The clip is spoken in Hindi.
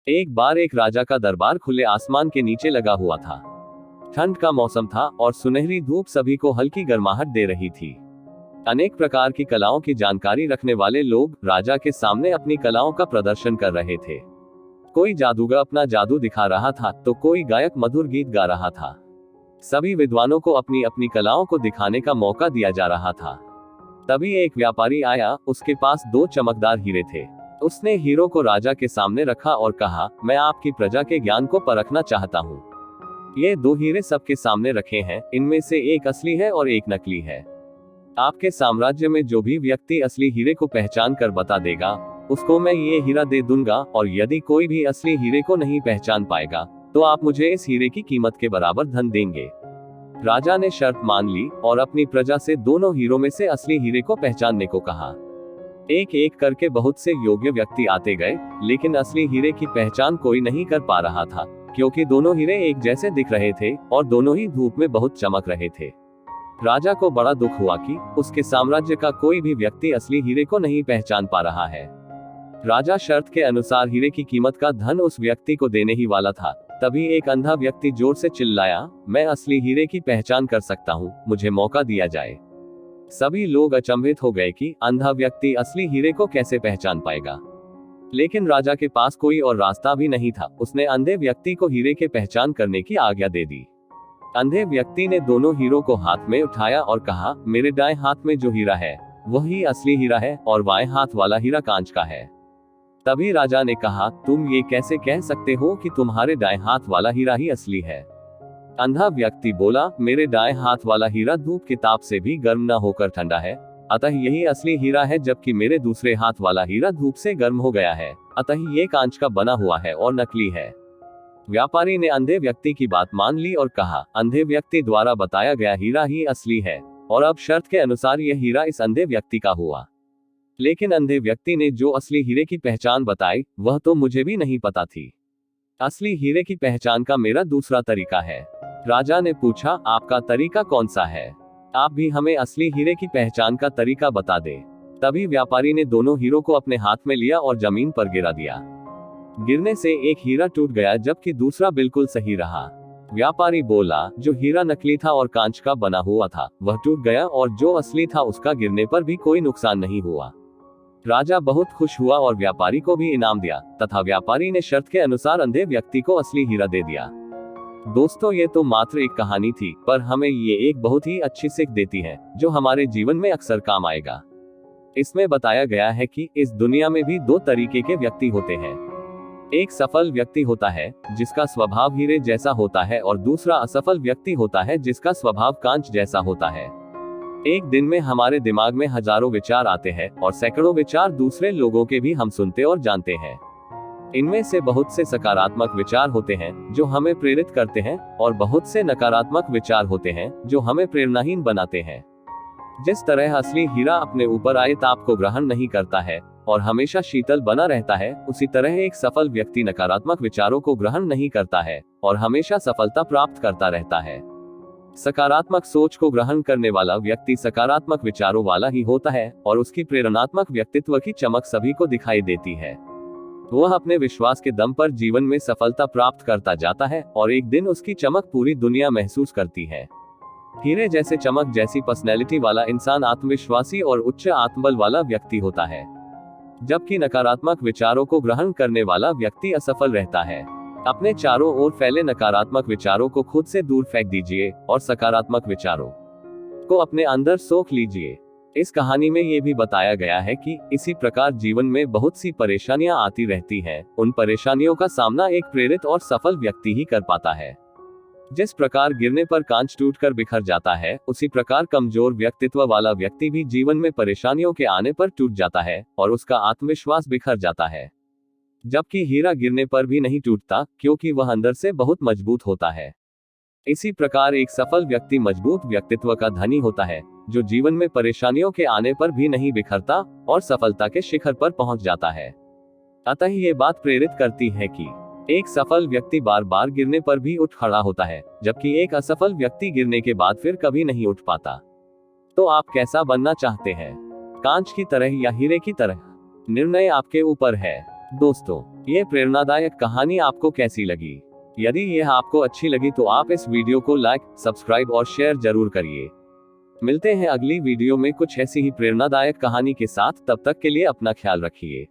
एक बार एक राजा का दरबार खुले आसमान के नीचे लगा हुआ था। ठंड का मौसम था और सुनहरी धूप सभी को हल्की गर्माहट दे रही थी। अनेक प्रकार की कलाओं की जानकारी रखने वाले लोग राजा के सामने अपनी कलाओं का प्रदर्शन कर रहे थे। कोई जादूगर अपना जादू दिखा रहा था तो कोई गायक मधुर गीत गा रहा था। सभी विद्वानों को अपनी अपनी कलाओं को दिखाने का मौका दिया जा रहा था। तभी एक व्यापारी आया, उसके पास 2 चमकदार हीरे थे। उसने हीरो को राजा के सामने रखा और कहा, मैं आपकी प्रजा के ज्ञान को परखना चाहता हूँ। ये 2 हीरे सबके सामने रखे हैं, इनमें से एक असली है और एक नकली है। आपके साम्राज्य में जो भी व्यक्ति असली हीरे को पहचान कर बता देगा, उसको मैं ये हीरा दे दूंगा, और यदि कोई भी असली हीरे को नहीं पहचान पाएगा तो आप मुझे इस हीरे की कीमत के बराबर धन देंगे। राजा ने शर्त मान ली और अपनी प्रजा से दोनों हीरों में से असली हीरे को पहचानने को कहा। एक एक करके बहुत से योग्य व्यक्ति आते गए, लेकिन असली हीरे की पहचान कोई नहीं कर पा रहा था, क्योंकि दोनों हीरे एक जैसे दिख रहे थे और दोनों ही धूप में बहुत चमक रहे थे। राजा को बड़ा दुख हुआ कि उसके साम्राज्य का कोई भी व्यक्ति असली हीरे को नहीं पहचान पा रहा है। राजा शर्त के अनुसार हीरे की कीमत का धन उस व्यक्ति को देने ही वाला था। तभी एक अंधा व्यक्ति जोर से चिल्लाया, मैं असली हीरे की पहचान कर सकता हूँ, मुझे मौका दिया जाए। सभी लोग अचंभित हो गए कि अंधा व्यक्ति असली हीरे को कैसे पहचान पाएगा। लेकिन राजा के पास कोई और रास्ता भी नहीं था। उसने अंधे व्यक्ति को हीरे के पहचान करने की आज्ञा दे दी। अंधे व्यक्ति ने दोनों हीरो को हाथ में उठाया और कहा, मेरे दाएं हाथ में जो हीरा है वही असली हीरा है और बाएं हाथ वाला हीरा कांच का है। तभी राजा ने कहा, तुम ये कैसे कह सकते हो कि तुम्हारे दाएं हाथ वाला हीरा ही असली है? अंधा व्यक्ति बोला, मेरे दाएं हाथ वाला हीरा धूप के ताप से भी गर्म न होकर ठंडा है, अतः यही असली हीरा है, जबकि मेरे दूसरे हाथ वाला हीरा धूप से गर्म हो गया है, अतः ये कांच का बना हुआ है और नकली है। व्यापारी ने अंधे व्यक्ति की बात मान ली और कहा, अंधे व्यक्ति द्वारा बताया गया हीरा ही असली है और अब शर्त के अनुसार यह हीरा इस अंधे व्यक्ति का हुआ। लेकिन अंधे व्यक्ति ने जो असली हीरे की पहचान बताई वह तो मुझे भी नहीं पता थी। असली हीरे की पहचान का मेरा दूसरा तरीका है। राजा ने पूछा, आपका तरीका कौन सा है? आप भी हमें असली हीरे की पहचान का तरीका बता दें। तभी व्यापारी ने दोनों हीरो को अपने हाथ में लिया और जमीन पर गिरा दिया। गिरने से एक हीरा टूट गया जबकि दूसरा बिल्कुल सही रहा। व्यापारी बोला, जो हीरा नकली था और कांच का बना हुआ था वह टूट गया और जो असली था उसका गिरने पर भी कोई नुकसान नहीं हुआ। राजा बहुत खुश हुआ और व्यापारी को भी इनाम दिया तथा व्यापारी ने शर्त के अनुसार अंधे व्यक्ति को असली हीरा दे दिया। दोस्तों, ये तो मात्र एक कहानी थी, पर हमें ये एक बहुत ही अच्छी सीख देती है जो हमारे जीवन में अक्सर काम आएगा। इसमें बताया गया है कि इस दुनिया में भी 2 तरीके के व्यक्ति होते हैं। एक सफल व्यक्ति होता है जिसका स्वभाव हीरे जैसा होता है और दूसरा असफल व्यक्ति होता है जिसका स्वभाव कांच जैसा होता है। एक दिन में हमारे दिमाग में हजारों विचार आते हैं और सैकड़ों विचार दूसरे लोगों के भी हम सुनते और जानते हैं। इनमें से बहुत से सकारात्मक विचार होते हैं जो हमें प्रेरित करते हैं और बहुत से नकारात्मक विचार होते हैं जो हमें प्रेरणाहीन बनाते हैं। जिस तरह असली हीरा अपने ऊपर आए ताप को ग्रहण नहीं करता है और हमेशा शीतल बना रहता है, उसी तरह एक सफल व्यक्ति नकारात्मक विचारों को ग्रहण नहीं करता है और हमेशा सफलता प्राप्त करता रहता है। सकारात्मक सोच को ग्रहण करने वाला व्यक्ति सकारात्मक विचारों वाला ही होता है और उसकी प्रेरणात्मक व्यक्तित्व की चमक सभी को दिखाई देती है। वह अपने विश्वास के दम पर जीवन में सफलता प्राप्त करता जाता है और एक दिन उसकी चमक पूरी दुनिया महसूस करती है। हीरे जैसे चमक जैसी पर्सनैलिटी वाला इंसान आत्मविश्वासी और उच्च आत्मबल वाला व्यक्ति होता है, जबकि नकारात्मक विचारों को ग्रहण करने वाला व्यक्ति असफल रहता है। अपने चारों ओर फैले नकारात्मक विचारों को खुद से दूर फेंक दीजिए और सकारात्मक विचारों को अपने अंदर सोख लीजिए। इस कहानी में ये भी बताया गया है कि इसी प्रकार जीवन में बहुत सी परेशानियां आती रहती हैं। उन परेशानियों का सामना एक प्रेरित और सफल व्यक्ति ही कर पाता है। जिस प्रकार गिरने पर कांच टूटकर बिखर जाता है, उसी प्रकार कमजोर व्यक्तित्व वाला व्यक्ति भी जीवन में परेशानियों के आने पर टूट जाता है और उसका आत्मविश्वास बिखर जाता है। जबकि हीरा गिरने पर भी नहीं टूटता, क्योंकि वह अंदर से बहुत मजबूत होता है। इसी प्रकार एक सफल व्यक्ति मजबूत व्यक्तित्व का धनी होता है, जो जीवन में परेशानियों के आने पर भी नहीं बिखरता और सफलता के शिखर पर पहुंच जाता है। अतः ये बात प्रेरित करती है कि एक सफल व्यक्ति बार बार गिरने पर भी उठ खड़ा होता है, जबकि एक असफल व्यक्ति गिरने के बाद फिर कभी नहीं उठ पाता। तो आप कैसा बनना चाहते हैं? कांच की तरह या हीरे की तरह? निर्णय आपके ऊपर है। दोस्तों, ये प्रेरणादायक कहानी आपको कैसी लगी? यदि यह आपको अच्छी लगी तो आप इस वीडियो को लाइक, सब्सक्राइब और शेयर जरूर करिए। मिलते हैं अगली वीडियो में कुछ ऐसी ही प्रेरणादायक कहानी के साथ। तब तक के लिए अपना ख्याल रखिए।